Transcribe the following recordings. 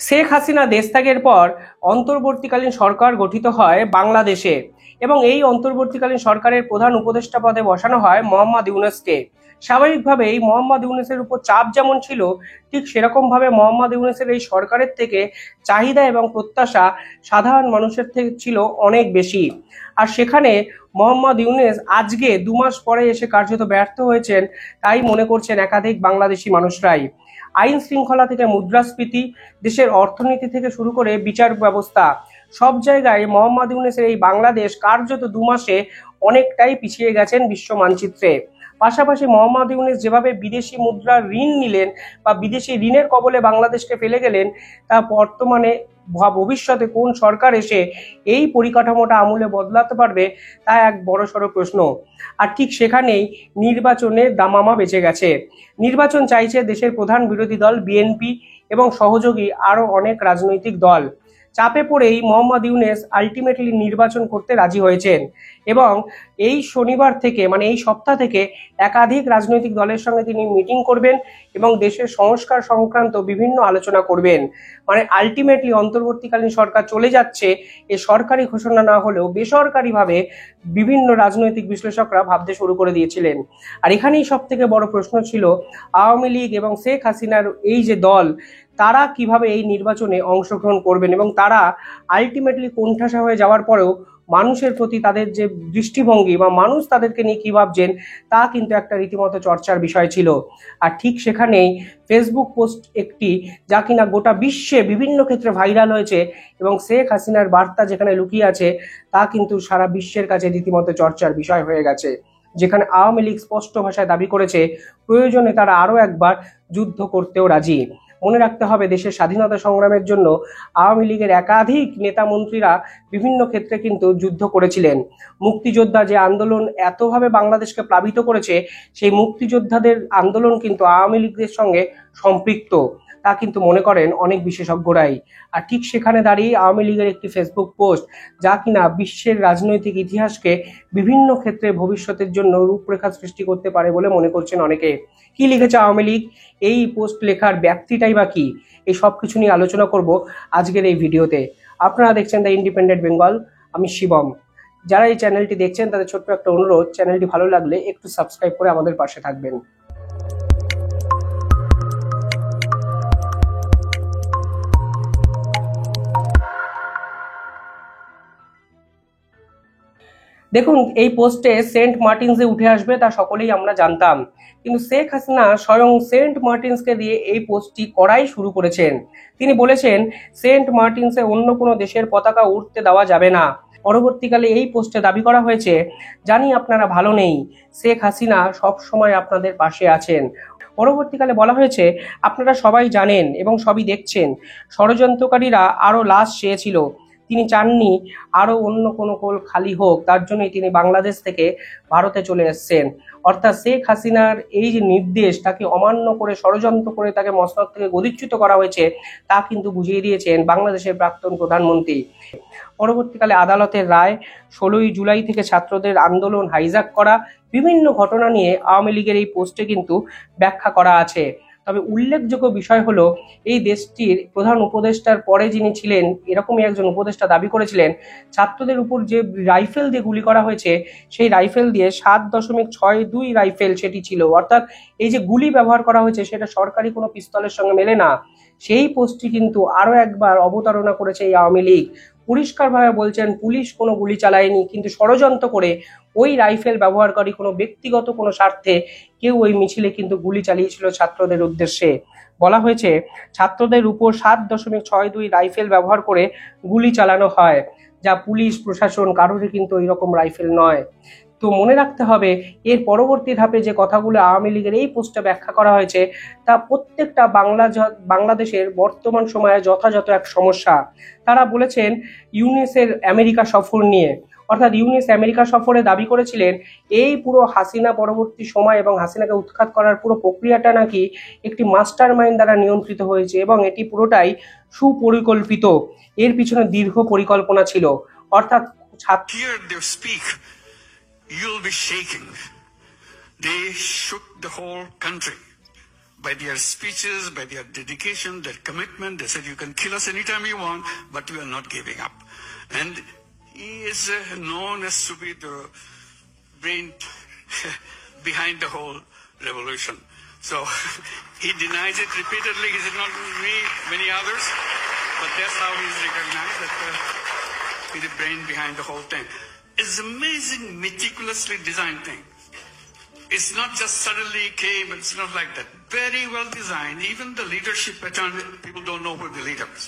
শেখ হাসিনা দেশ ত্যাগের পর অন্তর্বর্তীকালীন সরকার গঠিত হয় বাংলাদেশে এবং এই অন্তর্বর্তীকালীন সরকারের প্রধান উপদেষ্টা পদে বসানো হয় মোহাম্মদ ইউনূসকে। স্বাভাবিকভাবেই মোহাম্মদ ইউনূসের উপর চাপ যেমন ছিল, ঠিক সেরকম ভাবে মোহাম্মদ ইউনূসের এই সরকারের থেকে চাহিদা এবং প্রত্যাশা সাধারণ মানুষের থেকে ছিল অনেক বেশি। আর সেখানে মোহাম্মদ ইউনূস আজকে 2 মাস পরে এসে কার্যত ব্যর্থ হয়েছেন, তাই মনে করছেন একাধিক বাংলাদেশি মানুষরাই। আইন শৃঙ্খলা থেকে মুদ্রাস্ফীতি, দেশের অর্থনীতি থেকে শুরু করে বিচার ব্যবস্থা, সব জায়গায় মোহাম্মদ ইউনূসের এই বাংলাদেশ কার্যত 2 মাসে অনেকটাই পিছিয়ে গেছেন বিশ্ব মানচিত্রে। পাশাপাশি মোহাম্মদ ইউনূস যেভাবে বিদেশি মুদ্রার ঋণ নিলেন বা বিদেশি ঋণের কবলে বাংলাদেশকে ফেলে গেলেন, তা বর্তমানে ভবিষ্যতে কোন সরকার এসে এই পরিকাঠামোটা আমূলে বদলাতে পারবে, তা এক বড়সড় প্রশ্ন। আর ঠিক সেখানেই নির্বাচনের দামামা বেঁচে গেছে। নির্বাচন চাইছে দেশের প্রধান বিরোধী দল বিএনপি এবং সহযোগী আরো অনেক রাজনৈতিক দল। চাপে পড়েই মোহাম্মদ ইউনূস আলটিমেটলি নির্বাচন করতে রাজি হয়েছেন এবং এই শনিবার থেকে মানে এই সপ্তাহ থেকে একাধিক রাজনৈতিক দলের সঙ্গে তিনি মিটিং করবেন এবং দেশের সংস্কার সংক্রান্ত বিভিন্ন আলোচনা করবেন। মানে আলটিমেটলি অন্তর্বর্তীকালীন সরকার চলে যাচ্ছে, এ সরকারি ঘোষণা না হলেও বেসরকারিভাবে বিভিন্ন রাজনৈতিক বিশ্লেষকরা ভাবতে শুরু করে দিয়েছিলেন। আর এখানেই সব থেকে বড় প্রশ্ন ছিল আওয়ামী লীগ এবং শেখ হাসিনার এই যে দল, তারা কিভাবে এই নির্বাচনে অংশগ্রহণ করবেন এবং তারা আলটিমেটলি কোণঠাসা হয়ে যাওয়ার পরেও মানুষের প্রতি তাদের যে দৃষ্টিভঙ্গি বা মানুষ তাদেরকে নিয়ে কি ভাবছেন, তা কিন্তু একটা রীতিমতো চর্চার বিষয় ছিল। আর ঠিক সেখানেই ফেসবুক পোস্ট একটি, যা কিনা গোটা বিশ্বে বিভিন্ন ক্ষেত্রে ভাইরাল হয়েছে এবং শেখ হাসিনার বার্তা যেখানে লুকিয়ে আছে, তা কিন্তু সারা বিশ্বের কাছে রীতিমতো চর্চার বিষয় হয়ে গেছে। যেখানে আওয়ামী লীগ স্পষ্ট ভাষায় দাবি করেছে প্রয়োজনে তারা আরো একবার যুদ্ধ করতেও রাজি। মনে রাখতে হবে, দেশের স্বাধীনতা সংগ্রামের জন্য আওয়ামী লীগের একাধিক নেতা মন্ত্রীরা বিভিন্ন ক্ষেত্রে কিন্তু যুদ্ধ করেছিলেন। মুক্তিযোদ্ধা যে আন্দোলন এতভাবে বাংলাদেশকে প্লাবিত করেছে, সেই মুক্তিযোদ্ধাদের আন্দোলন কিন্তু আওয়ামী লীগের সঙ্গে সম্পৃক্ত, তা কিন্তু মনে করেন অনেক বিশেষজ্ঞরাই। আর ঠিক সেখানে দাঁড়িয়ে আওয়ামী লীগের একটি ফেসবুক পোস্ট, যা কিনা বিশ্বের রাজনৈতিক ইতিহাসকে বিভিন্ন ক্ষেত্রে ভবিষ্যতের জন্য রূপরেখা সৃষ্টি করতে পারে বলে মনে করছেন অনেকে। কি লিখেছে আওয়ামী লীগ, এই পোস্ট লেখার ব্যাপ্তিটাই বা কি, এই সব কিছু নিয়ে আলোচনা করব আজকের এই ভিডিওতে। আপনারা দেখছেন দ্য ইন্ডিপেন্ডেন্ট বেঙ্গল, আমি শিবম। যারা এই চ্যানেলটি দেখছেন তাদের ছোট্ট একটা অনুরোধ, চ্যানেলটি ভালো লাগলে একটু সাবস্ক্রাইব করে আমাদের পাশে থাকবেন। দেখুন, এই পোস্টে সেন্ট মার্টিনসে উঠে আসবে তা সকলেই আমরা জানতাম, কিন্তু শেখ হাসিনা স্বয়ং সেন্ট মার্টিনসকে দিয়ে এই পোস্টটি করাই শুরু করেছেন। তিনি বলেছেন সেন্ট মার্টিনসে অন্য কোনো দেশের পতাকা উঠতে দেওয়া যাবে না। পরবর্তীকালে এই পোস্টে দাবি করা হয়েছে, জানি আপনারা ভালো নেই, শেখ হাসিনা সব সময় আপনাদের পাশে আছেন। পরবর্তীকালে বলা হয়েছে, আপনারা সবাই জানেন এবং সবই দেখছেন, ষড়যন্ত্রকারীরা আরো লাশ চেয়েছিল, তিনি চাননি আরো অন্য কোনো কোল খালি হোক, তার জন্যই তিনি বাংলাদেশ থেকে ভারতে চলে এসেছেন। অর্থাৎ শেখ হাসিনার এই যে নির্দেশ, তাকে অমান্য করে ষড়যন্ত্র করে তাকে মসনদ থেকে গদিচ্যুত করা হয়েছে, তা কিন্তু বুঝিয়ে দিয়েছেন বাংলাদেশের প্রাক্তন প্রধানমন্ত্রী। পরবর্তীকালে আদালতের রায়, 16ই জুলাই থেকে ছাত্রদের আন্দোলন হাইজ্যাক করা, বিভিন্ন ঘটনা নিয়ে আওয়ামী লীগের এই পোস্টে কিন্তু ব্যাখ্যা করা আছে। তবে উল্লেখযোগ্য বিষয় হলো, এই দেশটির প্রধান উপদেষ্টার পরে যিনি ছিলেন, এরকমই একজন উপদেষ্টা দাবি করেছিলেন ছাত্রদের উপর যে রাইফেল দিয়ে গুলি করা হয়েছে, সেই রাইফেল দিয়ে 7.62 রাইফেল সেটি ছিল। অর্থাৎ এই যে গুলি ব্যবহার করা হয়েছে, সেটা সরকারি কোনো পিস্তলের সঙ্গে মেলে না। সেই পোস্টটি কিন্তু আরো একবার অবতারণা করেছে এই আওয়ামী লীগ। পরিষ্কারভাবে বলছেন পুলিশ কোনো গুলি চালায়নি, কিন্তু ষড়যন্ত্র করে ওই রাইফেল ব্যবহারকারী কোনো ব্যক্তিগত কোনো স্বার্থে কেউ ওই মিছিলে কিন্তু গুলি চালিয়েছিল ছাত্রদের উদ্দেশ্যে। বলা হয়েছে ছাত্রদের উপর 7.62 রাইফেল ব্যবহার করে গুলি চালানো হয়, যা পুলিশ প্রশাসন কারোরই কিন্তু ওই রকম রাইফেল নয়। তো মনে রাখতে হবে, এর পরবর্তী ধাপে যে কথাগুলো আওয়ামী লীগের এই পোস্টে ব্যাখ্যা করা হয়েছে, তা প্রত্যেকটা বাংলাদেশের বর্তমান সময়ে যথাযথ এক সমস্যা। তারা বলেছেন ইউনূসের আমেরিকা সফর নিয়ে, অর্থাৎ ইউনূস আমেরিকা সফরে দাবি করেছিলেন এই পুরো হাসিনা পরবর্তী সময় এবং হাসিনাকে উৎখাত করার পুরো প্রক্রিয়াটা নাকি একটি মাস্টার মাইন্ড দ্বারা নিয়ন্ত্রিত হয়েছে এবং এটি পুরোটাই সুপরিকল্পিত, এর পিছনে দীর্ঘ পরিকল্পনা ছিল। অর্থাৎ You'll be shaking. They shook the whole country by their speeches, by their dedication, their commitment. They said, you can kill us anytime you want, but we are not giving up. And he is known as to be the brain behind the whole revolution. So he denies it repeatedly. He said, not me, many others, but that's how he's recognized, that he's the brain behind the whole thing. It's amazing, meticulously designed thing. It's not just suddenly came, it's not like that. Very well designed. Even the leadership pattern, people don't know who the leader is.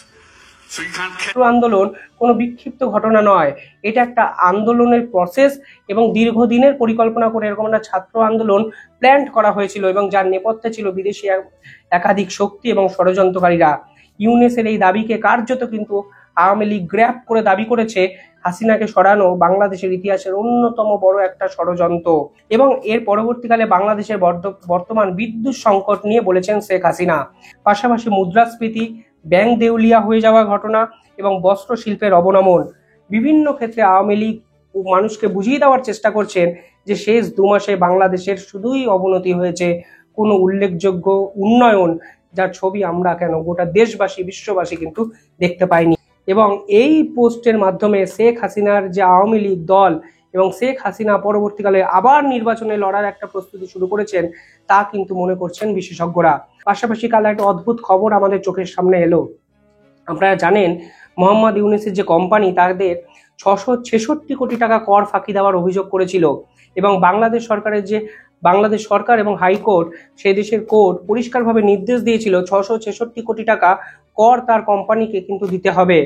So you can't ছাত্র আন্দোলন কোনো বিক্ষিপ্ত ঘটনা নয়, এটা একটা আন্দোলনের process এবং দীর্ঘদিনের পরিকল্পনা করে এরকম একটা ছাত্র আন্দোলন প্ল্যান করা হয়েছিল এবং যার নেপথ্যে ছিল বিদেশি একাধিক শক্তি এবং ষড়যন্ত্রকারীরা। ইউনেসের এই দাবিকে কার্যত কিন্তু আওয়ামী লীগ গ্র্যাব করে দাবি করেছে হাসিনাকে সরানো বাংলাদেশের ইতিহাসের অন্যতম বড় একটা ষড়যন্ত্র। এবং এর পরবর্তীকালে বাংলাদেশের বর্তমান বিদ্যুৎ সংকট নিয়ে বলেছেন শেখ হাসিনা। পাশাপাশি মুদ্রাস্ফীতি, ব্যাংক দেউলিয়া হয়ে যাওয়া ঘটনা এবং বস্ত্র শিল্পের অবনমন, বিভিন্ন ক্ষেত্রে আওয়ামী লীগ মানুষকে বুঝিয়ে দেওয়ার চেষ্টা করছেন যে শেষ 2 মাসে বাংলাদেশের শুধুই অবনতি হয়েছে, কোনো উল্লেখযোগ্য উন্নয়ন যার ছবি আমরা কেন গোটা দেশবাসী, বিশ্ববাসী কিন্তু দেখতে পাইনি। এবং এই পোস্টের মাধ্যমে শেখ হাসিনার যে আওয়ামী লীগ দল এবং শেখ হাসিনা পরবর্তীকালে আবার নির্বাচনে লড়ার একটা প্রস্তুতি শুরু করেছেন তা কিন্তু মনে করছেন বিশেষজ্ঞরা। পাশাপাশি কাল একটা অদ্ভুত খবর আমাদের চোখের সামনে এলো। আপনারা জানেন মোহাম্মদ ইউনূসের যে কোম্পানি তাদের 666 কোটি টাকা কর ফাঁকি দেওয়ার অভিযোগ করেছিল এবং বাংলাদেশ সরকার এবং হাইকোর্ট সেই দেশের কোর্ট পরিষ্কারভাবে নির্দেশ দিয়েছিল 666 কোটি টাকা কর তার কোম্পানিকে কিন্তু দিতে হবে।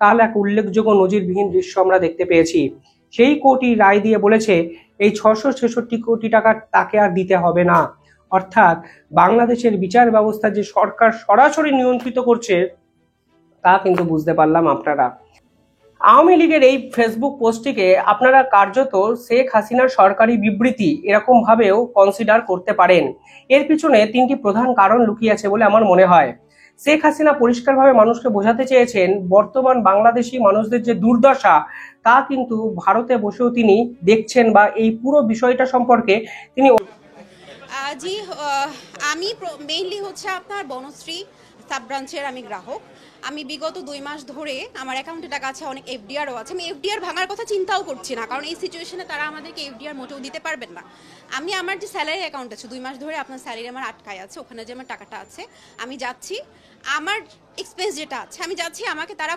কাল এক উল্লেখযোগ্য নজিরবিহীন দৃশ্য আমরা দেখতে পেয়েছি। সেই কোর্টই রায় দিয়ে বলেছে এই 666 কোটি টাকা তাকে আর দিতে হবে না। অর্থাৎ বাংলাদেশের বিচার ব্যবস্থা যে সরকার সরাসরি নিয়ন্ত্রিত করছে তা কিন্তু বুঝতে পারলাম আপনারা। আওয়ামী লীগের এই ফেসবুক পোস্টটিকে আপনারা কার্যত শেখ হাসিনার সরকারি বিবৃতি এরকম ভাবেও কনসিডার করতে পারেন। এর পিছনে 3টি প্রধান কারণ লুকিয়ে আছে বলে আমার মনে হয়। শেখ হাসিনা পরিষ্কারভাবে মানুষকে বোঝাতে চেয়েছেন বর্তমান বাংলাদেশি মানুষদের যে দুর্দশা তা কিন্তু ভারতে বসেও তিনি দেখছেন বা এই পুরো বিষয়টা সম্পর্কে তিনি জি আমি মেইনলি হচ্ছে আপনার বনশ্রী সাব ব্রাঞ্চের আমি গ্রাহক। আমি বিগত 2 মাস ধরে আমার অ্যাকাউন্টে টাকা আছে, অনেক এফডিআরও আছে। আমি এফডিআর ভাঙার কথা চিন্তাও করছি না, কারণ এই সিচুয়েশনে তারা আমাদেরকে এফডিআর মোটেও দিতে পারবেন না। আমি আমার যে স্যালারি অ্যাকাউন্ট আছে 2 মাস ধরে আপনার স্যালারি আমার আটকায় আছে, ওখানে যে আমার টাকাটা আছে আমি যাচ্ছি, আমার এক্সপেন্স যেটা আছে আমি যাচ্ছি, আমাকে তারা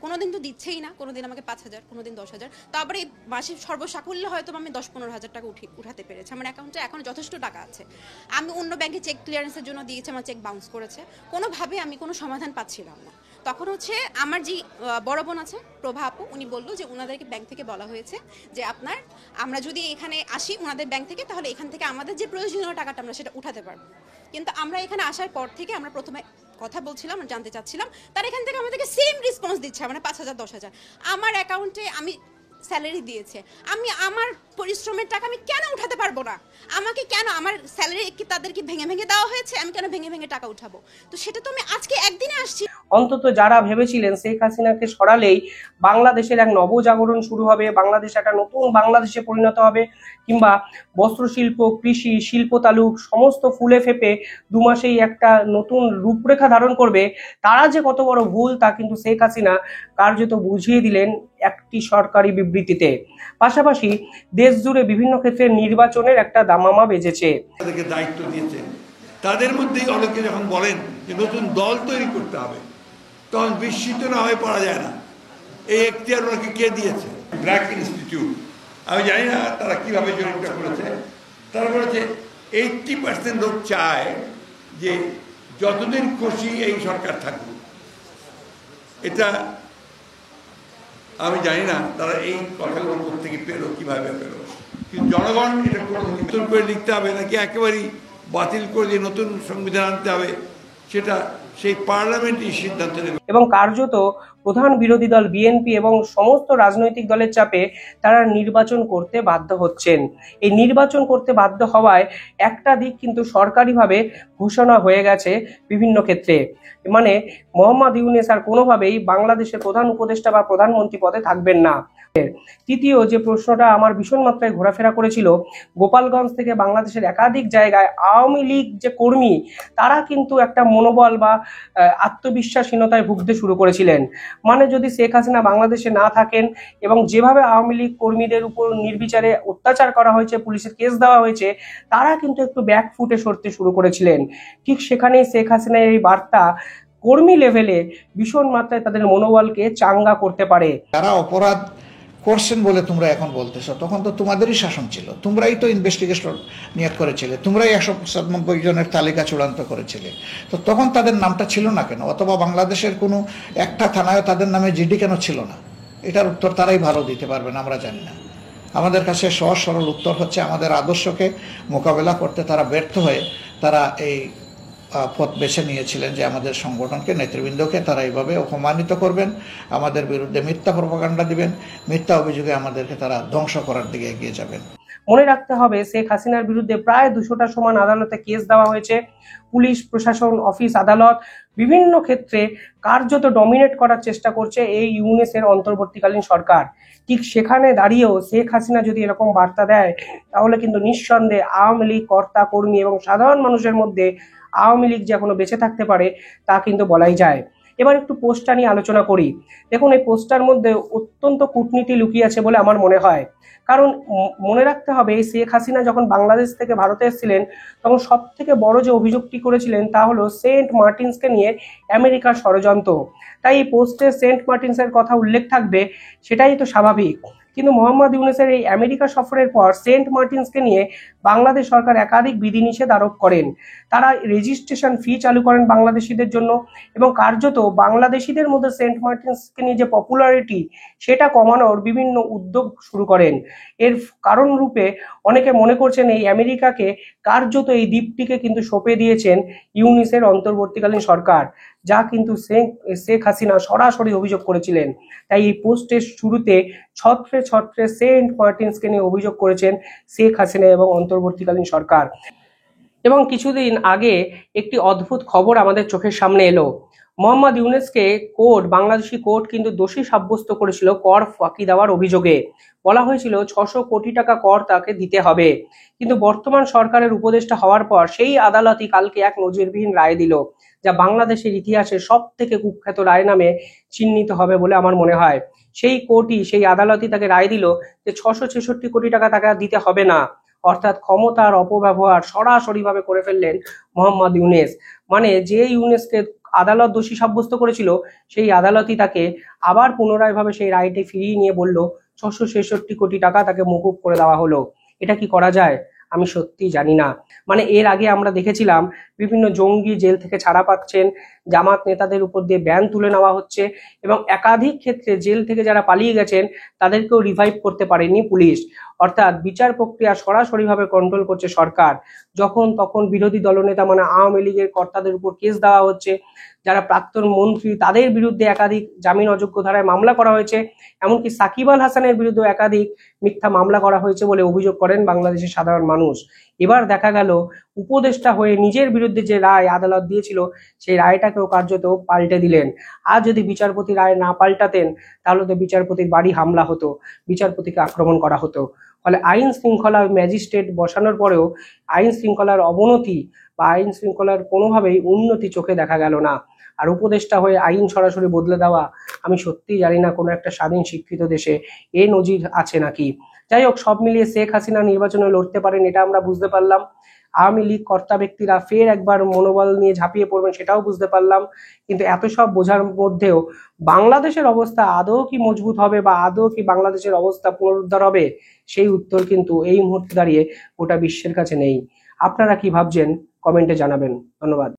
কোনো দিন তো দিচ্ছেই না। কোনো দিন আমাকে 5,000, কোনো দিন 10,000, তারপরে এই মাসে সর্বসাকুল্যে হয়তো আমি 10-15 হাজার টাকা উঠাতে পেরেছি। আমার অ্যাকাউন্টে এখন যথেষ্ট টাকা আছে। আমি অন্য ব্যাংকে চেক ক্লিয়ারেন্সের জন্য দিয়েছি, আমার চেক বাউন্স করেছে, কোনোভাবে আমি কোনো সমাধান পাচ্ছিলাম না। তখন হচ্ছে আমার যে বড় বোন আছে প্রভা আপু, উনি বললো যে ওনাদেরকে ব্যাংক থেকে বলা হয়েছে যে আমরা যদি এখানে আসি ওনাদের ব্যাংক থেকে, তাহলে এখান থেকে আমাদের যে প্রয়োজনীয় টাকাটা আমরা সেটা উঠাতে পারবো। কিন্তু আমরা এখানে আসার পর থেকে আমরা প্রথমে কথা বলছিলাম, জানতে চাচ্ছিলাম, তার এখান থেকে আমাদেরকে সেম রেসপন্স দিচ্ছে, মানে 5,000 10,000 আমার অ্যাকাউন্টে আমি স্যালারি দিয়েছে, আমি আমার পরিশ্রমের টাকা আমি কেন উঠাতে পারবো না? আমাকে কেন আমার স্যালারি কি তাদেরকে ভেঙে ভেঙে দেওয়া হয়েছে? আমি কেন ভেঙে ভেঙে টাকা উঠাবো? তো সেটা তো আমি আজকে একদিনে আসছি। অন্তত যারা ভেবেছিলেন শেখ হাসিনাকে সরালেই বাংলাদেশের এক নবজাগরণ শুরু হবে, বাংলাদেশ একটা নতুন বাংলাদেশে পরিণত হবে, কিংবা বস্ত্রশিল্প, কৃষি, শিল্প তালুক সমস্ত ফুলে ফেপে 2 মাসেই একটা নতুন রূপরেখা ধারণ করবে, তারা যে কত বড় ভুল তা কিন্তু শেখ হাসিনা কার্যত বুঝিয়ে দিলেন একটি সরকারি বিবৃতিতে। পাশাপাশি দেশ জুড়ে বিভিন্ন ক্ষেত্রে নির্বাচনের একটা দামামা বেজেছে। তাদেরকে দায়িত্ব দিয়েছে, তাদের মধ্যেই অনেকে যখন বলেন যে নতুন দল তৈরি করতে হবে, তখন বিস্মিত না হয়ে পড়া যায় না। এই এখতিয়ার ওনাকে কে দিয়েছে? ব্র্যাক ইনস্টিটিউট, আমি জানি না তারা কিভাবে জরিপটা করেছে। তারা বলেছে 80% লোক চায় যে যতদিন খুশি এই সরকার থাকুক। এটা আমি জানি না তারা এই কথাগুলো থেকে পেলো, কিভাবে পেলো। কিন্তু জনগণ এটা নতুন করে লিখতে হবে নাকি একেবারেই বাতিল করে দিয়ে নতুন সংবিধান আনতে হবে, সেটা সেই পার্লামেন্টই সিদ্ধান্ত নেবে। এবং কার্যত প্রধান বিরোধী দল বিএনপি এবং সমস্ত রাজনৈতিক দলের চাপে তারা নির্বাচন করতে বাধ্য হচ্ছেন। এই নির্বাচন করতে বাধ্য হওয়ায় একটা দিক কিন্তু সরকারিভাবে ঘোষণা হয়ে গেছে বিভিন্ন ক্ষেত্রে। মানে মোহাম্মদ ইউনূস আর কোনোভাবেই বাংলাদেশের প্রধান উপদেষ্টা বা প্রধানমন্ত্রী পদে থাকবেন না। তৃতীয় যে প্রশ্নটা আমার ভীষণ মাত্রায় ঘোরাফেরা করেছিল, গোপালগঞ্জ থেকে বাংলাদেশের একাধিক জায়গায় আওয়ামী লীগ যে কর্মী তারা কিন্তু একটা মনোবল বা আত্মবিশ্বাসহীনতায় ভুগতে শুরু করেছিলেন। মানে যদি শেখ হাসিনা বাংলাদেশে না থাকেন এবং যেভাবে আওয়ামী লীগ কর্মীদের উপর নির্বিচারে অত্যাচার করা হয়েছে, পুলিশের কেস দেওয়া হয়েছে, তারা কিন্তু একটু ব্যাকফুটে সরতে শুরু করেছিলেন। ঠিক সেখানেই শেখ হাসিনার এই বার্তা কর্মী লেভেলে ভীষণ মাত্রায় তাদের মনোবলকে চাঙ্গা করতে পারে। তারা অপরাধ করছেন বলে তোমরা এখন বলতেছো, তখন তো তোমাদেরই শাসন ছিল, তোমরাই তো ইনভেস্টিগেশন নিয়োগ করেছিলে, তোমরাই 197 জনের তালিকা চূড়ান্ত করেছিলে। তো তখন তাদের নামটা ছিল না কেন? অথবা বাংলাদেশের কোনো একটা থানায় তাদের নামে জিডি কেন ছিল না? এটার উত্তর তারাই ভালো দিতে পারবেন, আমরা জানি না। আমাদের কাছে সহজ সরল উত্তর হচ্ছে, আমাদের আদর্শকে মোকাবেলা করতে তারা ব্যর্থ হয়ে তারা এই পথ বেছে নিয়েছিলেন যে আমাদের সংগঠনকে, নেতৃবৃন্দকে তারা এইভাবে অপমানিত করবেন, আমাদের বিরুদ্ধে মিথ্যা প্রপাগান্ডা দিবেন, মিথ্যা অভিযোগে আমাদেরকে তারা ধ্বংস করার দিকে এগিয়ে যাবেন। মনে রাখতে হবে, শেখ হাসিনার বিরুদ্ধে প্রায় 200টা সমান আদালতে কেস দেওয়া হয়েছে। পুলিশ প্রশাসন, অফিস আদালত বিভিন্ন ক্ষেত্রে কার্যত ডমিনেট করার চেষ্টা করছে এই ইউনূসের অন্তর্বর্তীকালীন সরকার। ঠিক সেখানে দাঁড়িয়েও শেখ হাসিনা যদি এরকম বার্তা দেয়, তাহলে কিন্তু নিঃসন্দেহে আওয়ামী লীগ কর্তা কর্মী এবং সাধারণ মানুষের মধ্যে আওয়ামী লীগ যে এখনো বেঁচে থাকতে পারে তা কিন্তু বলাই যায়। এবার একটু পোস্টটা নিয়ে আলোচনা করি। দেখুন, এই পোস্টটার মধ্যে অত্যন্ত কূটনীতি লুকিয়ে আছে বলে আমার মনে হয়। কারণ মনে রাখতে হবে, এই শেখ হাসিনা যখন বাংলাদেশ থেকে ভারতে এসেছিলেন, তখন সব থেকে বড় যে অভিযোগটি করেছিলেন তা হলো সেন্ট মার্টিনসকে নিয়ে আমেরিকার ষড়যন্ত্র। তাই এই পোস্টে সেন্ট মার্টিনসের কথা উল্লেখ থাকবে, সেটাই তো স্বাভাবিক। কিন্তু মোহাম্মদ ইউনূসের এই আমেরিকা সফরের পর সেন্ট মার্টিনসকে নিয়ে বাংলাদেশ সরকার একাধিক বিধিনিষেধ আরোপ করেন। তারা রেজিস্ট্রেশন ফি চালু করেন বাংলাদেশিদের জন্য এবং কার্যত বাংলাদেশিদের মধ্যে সেন্ট মার্টিনসকে নিয়ে যে পপুলারিটি, সেটা কমানোর বিভিন্ন উদ্যোগ শুরু করেন। এর কারণ রূপে অনেকে মনে করছেন এই আমেরিকাকে কার্যত এই দ্বীপটিকে কিন্তু সঁপে দিয়েছেন ইউনূসের অন্তর্বর্তীকালীন সরকার, যা কিন্তু শেখ হাসিনা সরাসরি অভিযোগ করেছিলেন। তাই এই পোস্টের শুরুতে ছত্রে ছত্রে সেন্ট মার্টিনসকে নিয়ে অভিযোগ করেছেন শেখ হাসিনা এবং অন্তর্বর্তীকালীন সরকার। এবং কিছুদিন আগে একটি অদ্ভুত খবর আমাদের চোখের সামনে এলো। মোহাম্মদ ইউনূসকে বাংলাদেশি কোর্ট কিন্তু দোষী সাব্যস্ত করেছিল কর ফাঁকি দেওয়ার অভিযোগে। বলা হয়েছিল 600 কোটি টাকা কর তাকে দিতে হবে। কিন্তু বর্তমান সরকারের উপদেষ্টা হওয়ার পর সেই আদালতই কালকে এক নজিরবিহীন রায় দিল, যা বাংলাদেশের ইতিহাসে সব থেকে কুখ্যাত রায় নামে চিহ্নিত হবে বলে আমার মনে হয়। সেই আদালতই তাকে রায় দিল যে 666 কোটি টাকা তাকে দিতে হবে না। অর্থাৎ ক্ষমতার অপব্যবহার সরাসরিভাবে করে ফেললেন মোহাম্মদ ইউনূস। মানে যে ইউনূসকে আদালত দোষী সাব্যস্ত করেছিল, সেই আদালতই তাকে আবার পুনরায় ভাবে সেই রায়টি ফিরিয়ে নিয়ে বলল 666 কোটি টাকা তাকে মকুব করে দেওয়া হলো। এটা কি করা যায়? আমি সত্যি জানি না। মানে এর আগে আমরা দেখেছিলাম বিভিন্ন জঙ্গি জেল থেকে ছাড়া পাচ্ছেন, জামাত নেতাদের উপর দিয়ে ব্যান তুলে নেওয়া হচ্ছে এবং একাধিক ক্ষেত্রে জেল থেকে যারা পালিয়ে গেছেন তাদেরকেও রিভাইভ করতে পারেনি পুলিশ। অর্থাৎ বিচার প্রক্রিয়া সরাসরিভাবে কন্ট্রোল করছে সরকার। যখন তখন বিরোধী দলনেতা মানে আওয়ামী লীগের কর্তাদের উপর কেস দেওয়া হচ্ছে, যারা প্রাক্তন মন্ত্রী তাদের বিরুদ্ধে একাধিক জামিন অযোগ্য ধারায় মামলা করা হয়েছে। এমনকি সাকিব আল হাসানের বিরুদ্ধে একাধিক মিথ্যা মামলা করা হয়েছে বলে অভিযোগ করেন বাংলাদেশের সাধারণ মানুষ। এবার দেখা গেল উপদেষ্টা হয়ে নিজের বিরুদ্ধে যে রায় আদালত দিয়েছিল, সেই রায়টাকেও কার্যত পাল্টে দিলেন। আর যদি বিচারপতি রায় না পাল্টাতেন, তাহলে তো বিচারপতির বাড়ি হামলা হতো, বিচারপতিকে আক্রমণ করা হতো। ফলে আইন শৃঙ্খলা ম্যাজিস্ট্রেট বসানোর পরেও আইন শৃঙ্খলার অবনতি বা আইন শৃঙ্খলার কোনোভাবেই উন্নতি চোখে দেখা গেল না। আর উপদেষ্টা হয়ে আইন সরাসরি বদলে দেওয়া, আমি সত্যিই জানি না কোনো একটা স্বাধীন শিক্ষিত দেশে এ নজির আছে নাকি। যাই হোক, সব মিলিয়ে শেখ হাসিনা নির্বাচনে লড়তে পারেন এটা আমরা বুঝতে পারলাম। আওয়ামী লীগ কর্তা ব্যক্তিরা ফের একবার মনোবল নিয়ে ঝাঁপিয়ে পড়বেন সেটাও বুঝতে পারলাম। কিন্তু এত সব বোঝার মধ্যেও বাংলাদেশের অবস্থা আদৌ কি মজবুত হবে বা আদৌ কি বাংলাদেশের অবস্থা পুনরুদ্ধার হবে, সেই উত্তর কিন্তু এই মুহূর্তে দাঁড়িয়ে গোটা বিশ্বের কাছে নেই। আপনারা কি ভাবছেন কমেন্টে জানাবেন। ধন্যবাদ।